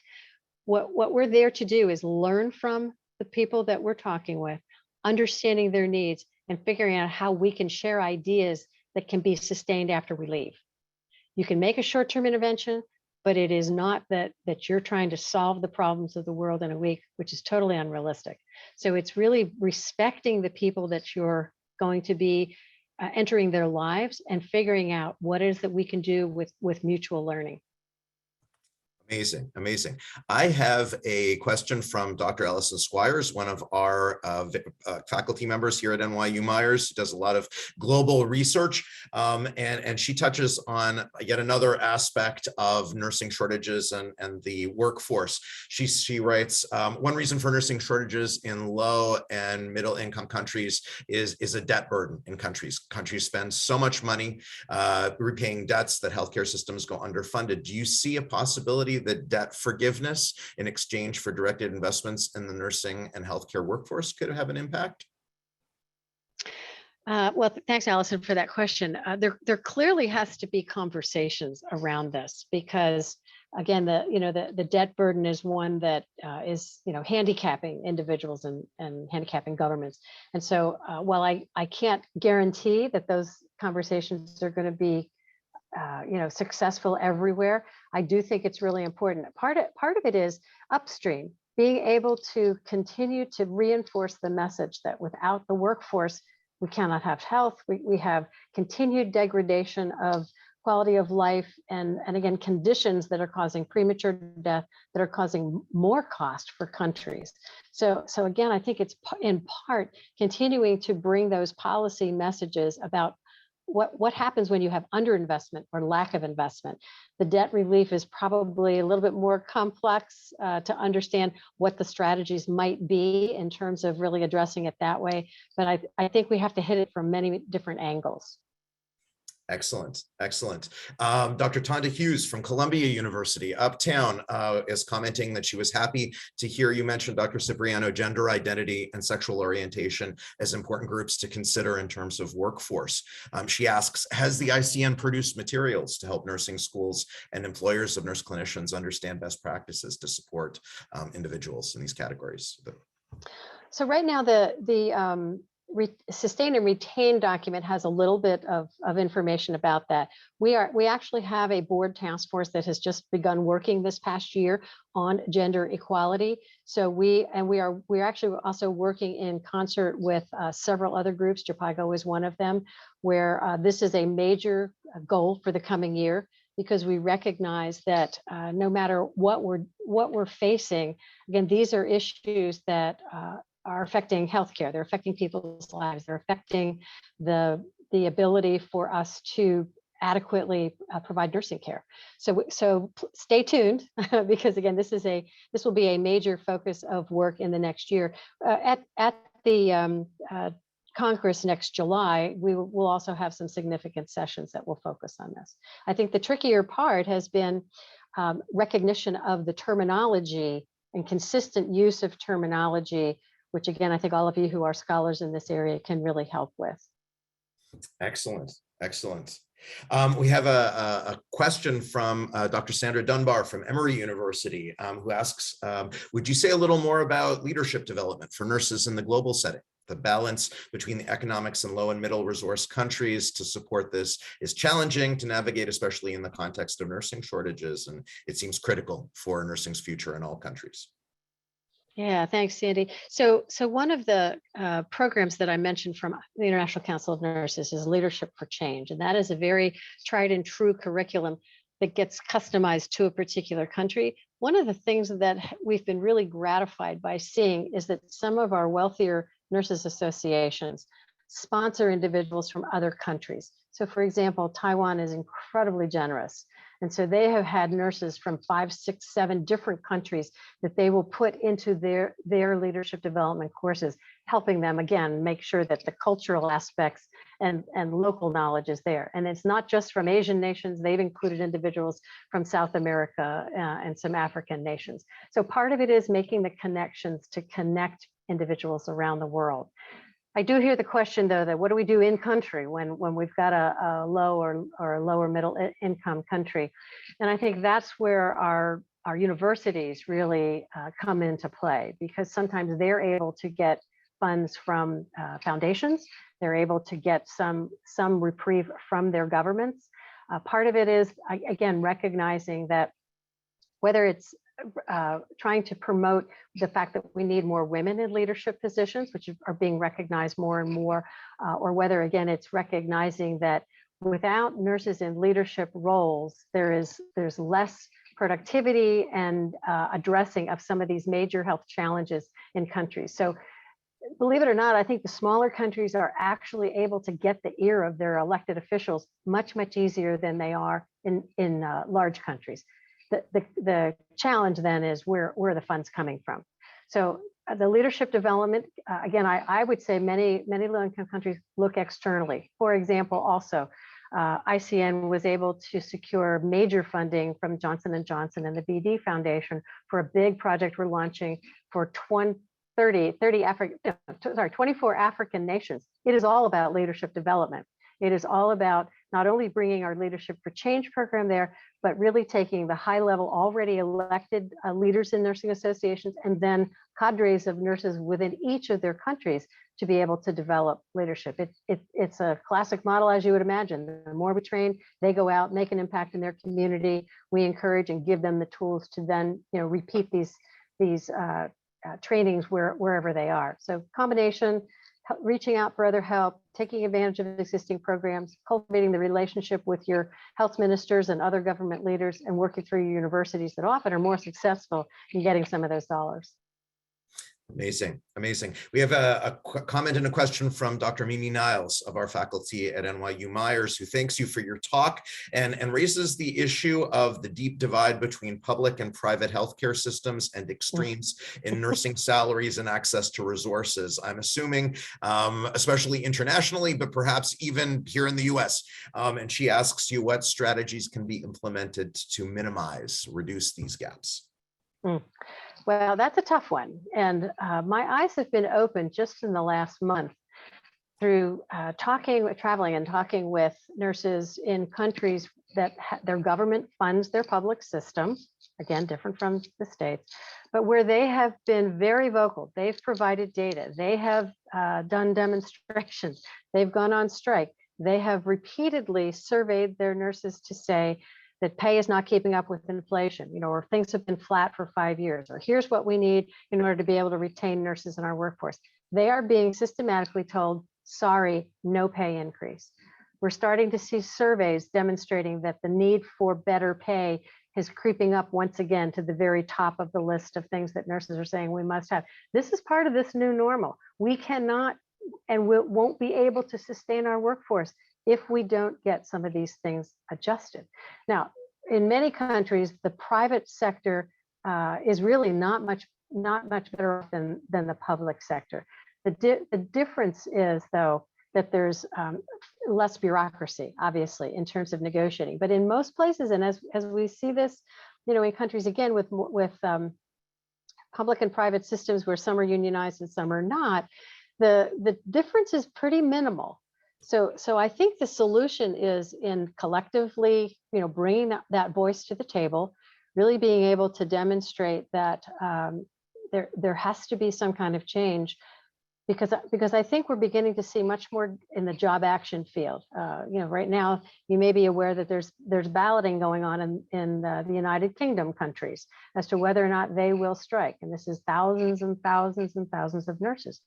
What we're there to do is learn from the people that we're talking with, understanding their needs, and figuring out how we can share ideas that can be sustained after we leave. You can make a short-term intervention, but it is not that you're trying to solve the problems of the world in a week, which is totally unrealistic. So it's really respecting the people that you're going to be entering their lives and figuring out what it is that we can do with mutual learning. Amazing, amazing. I have a question from Dr. Allison Squires, one of our faculty members here at NYU Myers, who does a lot of global research, and she touches on yet another aspect of nursing shortages and the workforce. She writes, one reason for nursing shortages in low and middle income countries is a debt burden in countries. Countries spend so much money repaying debts that healthcare systems go underfunded. Do you see a possibility that debt forgiveness in exchange for directed investments in the nursing and healthcare workforce could have an impact? Well, thanks, Allison, for that question. There clearly has to be conversations around this, because again, the debt burden is one that is handicapping individuals and handicapping governments. And so while I can't guarantee that those conversations are going to be successful everywhere, I do think it's really important. Part of it is upstream, being able to continue to reinforce the message that without the workforce, we cannot have health. We have continued degradation of quality of life, and again, conditions that are causing premature death, that are causing more cost for countries. So again, I think it's in part continuing to bring those policy messages about what happens when you have underinvestment or lack of investment. The debt relief is probably a little bit more complex to understand what the strategies might be in terms of really addressing it that way. But I think we have to hit it from many different angles. Excellent, excellent. Dr. Tonda Hughes from Columbia University, Uptown, is commenting that she was happy to hear you mention, Dr. Cipriano, gender identity and sexual orientation as important groups to consider in terms of workforce. She asks, has the ICN produced materials to help nursing schools and employers of nurse clinicians understand best practices to support individuals in these categories? So right now, the sustain and retain document has a little bit of information about that. We actually have a board task force that has just begun working this past year on gender equality. So we're actually also working in concert with several other groups. JPIGO is one of them, where this is a major goal for the coming year, because we recognize that no matter what we're facing, again, these are issues that are affecting healthcare. They're affecting people's lives. They're affecting the ability for us to adequately provide nursing care. So stay tuned, because again, this will be a major focus of work in the next year. At the Congress next July, we'll also have some significant sessions that will focus on this. I think the trickier part has been recognition of the terminology and consistent use of terminology, which again, I think all of you who are scholars in this area can really help with. Excellent, excellent. We have a question from Dr. Sandra Dunbar from Emory University, who asks, would you say a little more about leadership development for nurses in the global setting? The balance between the economics and low and middle resource countries to support this is challenging to navigate, especially in the context of nursing shortages, and it seems critical for nursing's future in all countries. Yeah, thanks, Sandy. So one of the programs that I mentioned from the International Council of Nurses is Leadership for Change, and that is a very tried and true curriculum that gets customized to a particular country. One of the things that we've been really gratified by seeing is that some of our wealthier nurses associations sponsor individuals from other countries. So, for example, Taiwan is incredibly generous. And so they have had nurses from 5, 6, 7 different countries that they will put into their leadership development courses, helping them, again, make sure that the cultural aspects and local knowledge is there. And it's not just from Asian nations, they've included individuals from South America and some African nations. So part of it is making the connections to connect individuals around the world. I do hear the question, though, that what do we do in country when we've got a low or lower middle income country? And I think that's where our universities really come into play, because sometimes they're able to get funds from foundations. They're able to get some reprieve from their governments. Part of it is, again, recognizing that whether it's trying to promote the fact that we need more women in leadership positions, which are being recognized more and more, or whether, again, it's recognizing that without nurses in leadership roles, there's less productivity and addressing of some of these major health challenges in countries. So believe it or not, I think the smaller countries are actually able to get the ear of their elected officials much, much easier than they are in large countries. The challenge then is where are the funds coming from? So the leadership development, again, I would say many low-income countries look externally. For example, also, ICN was able to secure major funding from Johnson & Johnson and the BD Foundation for a big project we're launching for 24 African nations. It is all about leadership development. It is all about not only bringing our Leadership for Change program there, but really taking the high level already elected leaders in nursing associations and then cadres of nurses within each of their countries to be able to develop leadership. It's a classic model, as you would imagine. The more we train, they go out, make an impact in their community. We encourage and give them the tools to then repeat these trainings wherever they are. So combination, reaching out for other help, taking advantage of existing programs, cultivating the relationship with your health ministers and other government leaders, and working through your universities that often are more successful in getting some of those dollars. Amazing, amazing. We have a comment and a question from Dr. Mimi Niles of our faculty at NYU Myers, who thanks you for your talk and raises the issue of the deep divide between public and private healthcare systems and extremes in nursing salaries and access to resources. I'm assuming, especially internationally, but perhaps even here in the US. And she asks you what strategies can be implemented to reduce these gaps. Well, that's a tough one. And my eyes have been opened just in the last month through traveling and talking with nurses in countries that their government funds their public system, again, different from the States, but where they have been very vocal. They've provided data. They have done demonstrations. They've gone on strike. They have repeatedly surveyed their nurses to say that pay is not keeping up with inflation, or things have been flat for 5 years, or here's what we need in order to be able to retain nurses in our workforce. They are being systematically told, sorry, no pay increase. We're starting to see surveys demonstrating that the need for better pay is creeping up once again to the very top of the list of things that nurses are saying we must have. This is part of this new normal. We cannot and won't be able to sustain our workforce if we don't get some of these things adjusted. Now, in many countries, the private sector is really not much better off than the public sector. The difference is, though, that there's less bureaucracy, obviously, in terms of negotiating. But in most places, and as we see this, in countries, again, with public and private systems where some are unionized and some are not, the difference is pretty minimal. So I think the solution is in collectively, bringing that voice to the table, really being able to demonstrate that there has to be some kind of change because I think we're beginning to see much more in the job action field. Right now you may be aware that there's balloting going on in the United Kingdom countries as to whether or not they will strike, and this is thousands and thousands and thousands of nurses.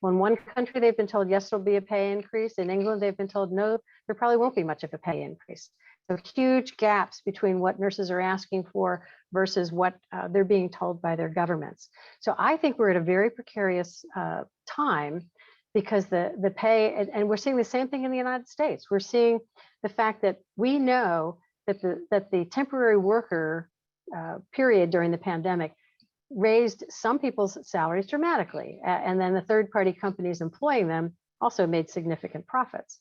Well, in one country they've been told yes, there'll be a pay increase. In England they've been told no, there probably won't be much of a pay increase. So huge gaps between what nurses are asking for versus what they're being told by their governments. So I think we're at a very precarious time, because the pay, and we're seeing the same thing in the United States. We're seeing the fact that we know that the temporary worker period during the pandemic raised some people's salaries dramatically, and then the third-party companies employing them also made significant profits.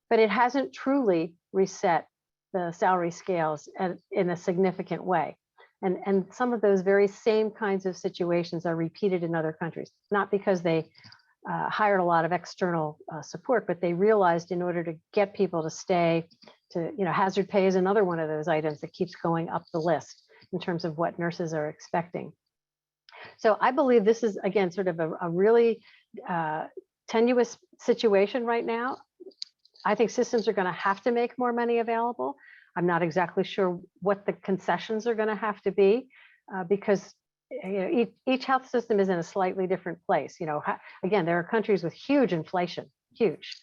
But it hasn't truly reset the salary scales in a significant way. And some of those very same kinds of situations are repeated in other countries, not because they hired a lot of external support, but they realized in order to get people to stay, hazard pay is another one of those items that keeps going up the list in terms of what nurses are expecting. So I believe this is, again, sort of a really tenuous situation right now. I think systems are going to have to make more money available. I'm not exactly sure what the concessions are going to have to be, because each health system is in a slightly different place. Again, there are countries with huge inflation, huge,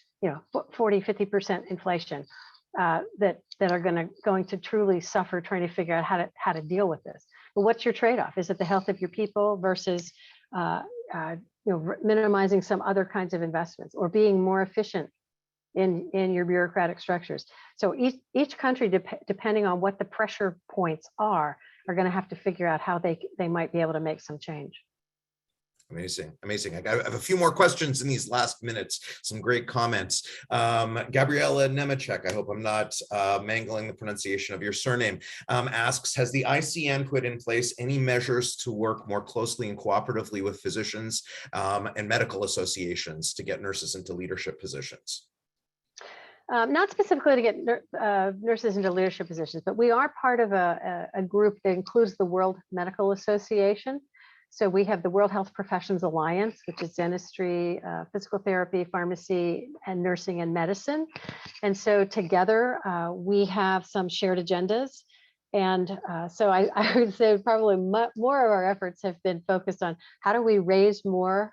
40, 50% inflation, that are going to truly suffer trying to figure out how to deal with this. But what's your trade-off? Is it the health of your people versus minimizing some other kinds of investments, or being more efficient in your bureaucratic structures? So each country, depending on what the pressure points are going to have to figure out how they might be able to make some change. Amazing, amazing. I have a few more questions in these last minutes. Some great comments. Gabriela Nemechek, I hope I'm not mangling the pronunciation of your surname, asks, has the ICN put in place any measures to work more closely and cooperatively with physicians and medical associations to get nurses into leadership positions? Not specifically to get nurses into leadership positions, but we are part of a group that includes the World Medical Association. So we have the World Health Professions Alliance, which is dentistry, physical therapy, pharmacy, and nursing and medicine. And so together we have some shared agendas. And so I would say probably more of our efforts have been focused on how do we raise more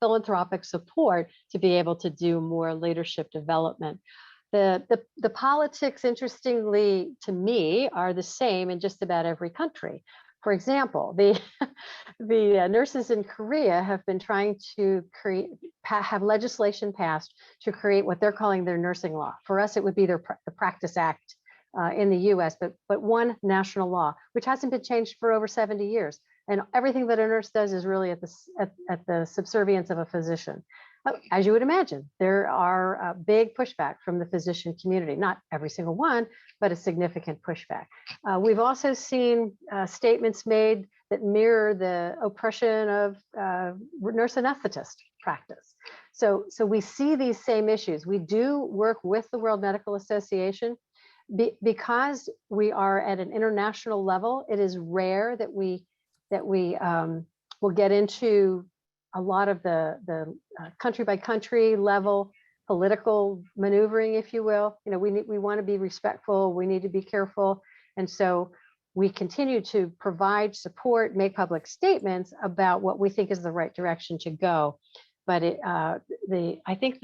philanthropic support to be able to do more leadership development. The politics, interestingly to me, are the same in just about every country. For example, the nurses in Korea have been trying to have legislation passed to create what they're calling their nursing law. For us, it would be the Practice Act in the US, but one national law, which hasn't been changed for over 70 years. And everything that a nurse does is really at the subservience of a physician. As you would imagine, there are big pushback from the physician community, not every single one, but a significant pushback. We've also seen statements made that mirror the oppression of nurse anesthetist practice. So we see these same issues. We do work with the World Medical Association. Because we are at an international level, it is rare that we will get into a lot of the country by country level political maneuvering, if you will. We want to be respectful. We need to be careful, and so we continue to provide support, make public statements about what we think is the right direction to go. But I think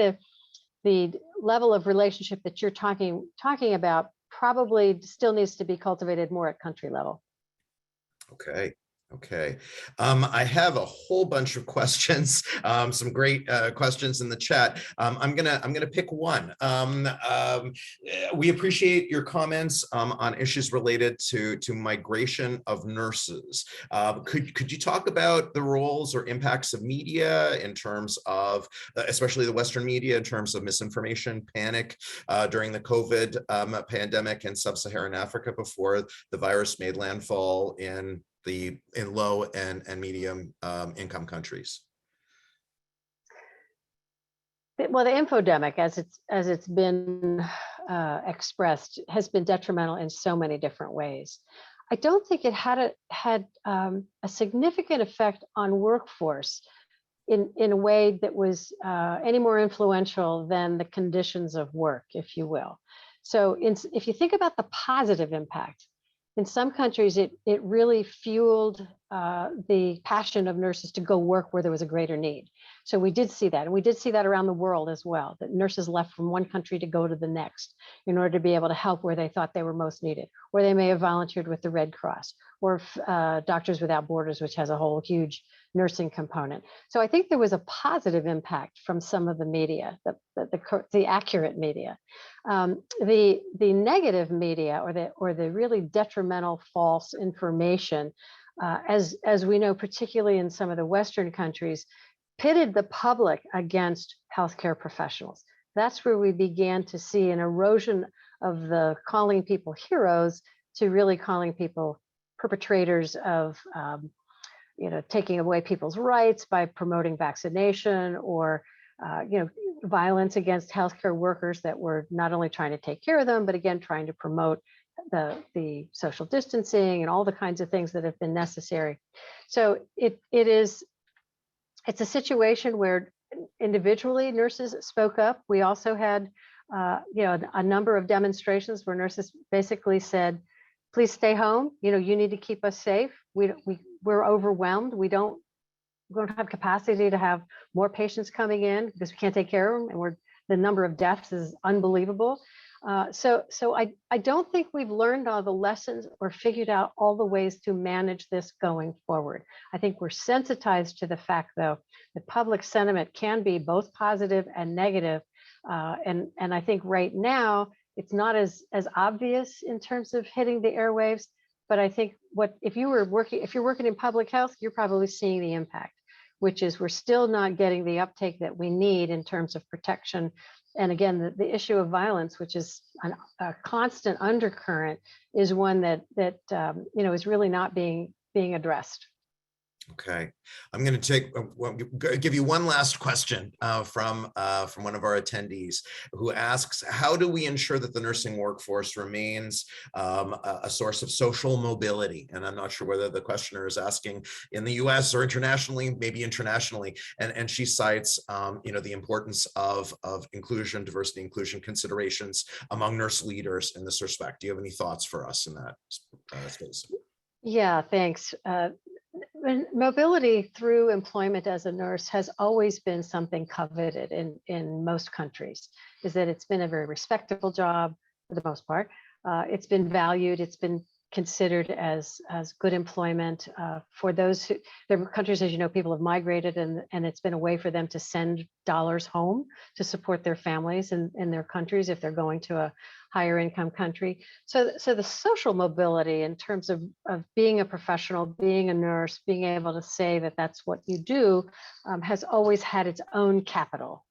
the level of relationship that you're talking about probably still needs to be cultivated more at country level. Okay. I have a whole bunch of questions, some great questions in the chat. I'm gonna pick one. We appreciate your comments on issues related to migration of nurses. Could you talk about the roles or impacts of media in terms of, especially the Western media, in terms of misinformation, panic during the COVID pandemic in sub-Saharan Africa before the virus made landfall in low and medium income countries? Well, the infodemic, as it's been expressed, has been detrimental in so many different ways. I don't think it had a significant effect on workforce in a way that was any more influential than the conditions of work, if you will. So if you think about the positive impact, in some countries, it really fueled the passion of nurses to go work where there was a greater need. So we did see that, and we did see that around the world as well, that nurses left from one country to go to the next in order to be able to help where they thought they were most needed, or they may have volunteered with the Red Cross, or Doctors Without Borders, which has a whole huge nursing component. So I think there was a positive impact from some of the media, the accurate media. The negative media, or the really detrimental false information, as we know, particularly in some of the Western countries, pitted the public against healthcare professionals. That's where we began to see an erosion of the calling people heroes to really calling people perpetrators of taking away people's rights by promoting vaccination, or violence against healthcare workers that were not only trying to take care of them, but again trying to promote the social distancing and all the kinds of things that have been necessary. So it's a situation where individually nurses spoke up. We also had a number of demonstrations where nurses basically said, please stay home. You need to keep us safe. We're overwhelmed. We don't have capacity to have more patients coming in because we can't take care of them, and the number of deaths is unbelievable. So I don't think we've learned all the lessons or figured out all the ways to manage this going forward. I think we're sensitized to the fact, though, that public sentiment can be both positive and negative. And I think right now it's not as obvious in terms of hitting the airwaves. But I think if you're working in public health, you're probably seeing the impact, which is we're still not getting the uptake that we need in terms of protection. And again, the issue of violence, which is a constant undercurrent, is one that is really not being addressed. Okay, I'm going to give you one last question from one of our attendees, who asks, how do we ensure that the nursing workforce remains a source of social mobility? And I'm not sure whether the questioner is asking in the US or internationally, maybe internationally. And she cites the importance of inclusion, diversity, inclusion considerations among nurse leaders in this respect. Do you have any thoughts for us in that space? Yeah, thanks. Mobility through employment as a nurse has always been something coveted in most countries, is that it's been a very respectable job for the most part. It's been valued, it's been considered as good employment for those who, there are countries, as you know, people have migrated, and it's been a way for them to send dollars home to support their families in their countries if they're going to a higher income country. So the social mobility in terms of being a professional, being a nurse, being able to say that that's what you do, has always had its own capital,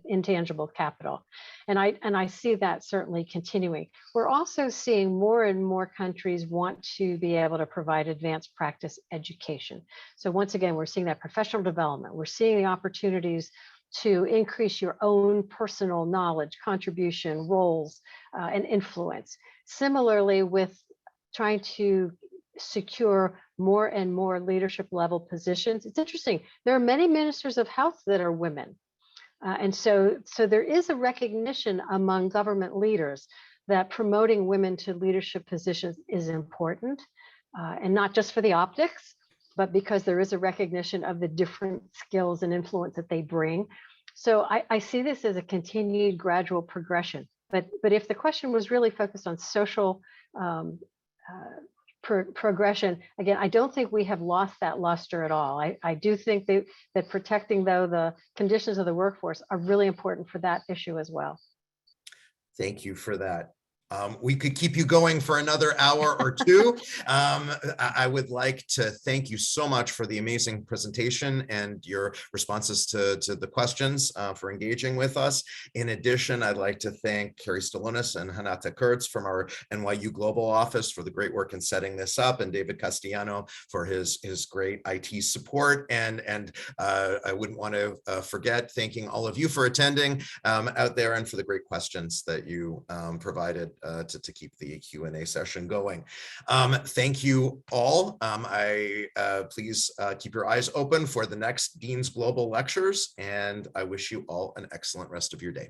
intangible capital. And I see that certainly continuing. We're also seeing more and more countries want to be able to provide advanced practice education. So once again, we're seeing that professional development. We're seeing the opportunities to increase your own personal knowledge, contribution, roles, and influence. Similarly, with trying to secure more and more leadership level positions, it's interesting. There are many ministers of health that are women. And so there is a recognition among government leaders that promoting women to leadership positions is important, and not just for the optics, but because there is a recognition of the different skills and influence that they bring. So I see this as a continued gradual progression. But if the question was really focused on social progression, again, I don't think we have lost that luster at all. I do think that protecting, though, the conditions of the workforce are really important for that issue as well. Thank you for that. We could keep you going for another hour or two. I would like to thank you so much for the amazing presentation and your responses to the questions, for engaging with us. In addition, I'd like to thank Carrie Stalonis and Hanata Kurtz from our NYU Global Office for the great work in setting this up, and David Castellano for his great IT support. And I wouldn't want to forget thanking all of you for attending out there and for the great questions that you provided. to keep the Q&A session going. Thank you all. Please keep your eyes open for the next Dean's Global Lectures, and I wish you all an excellent rest of your day.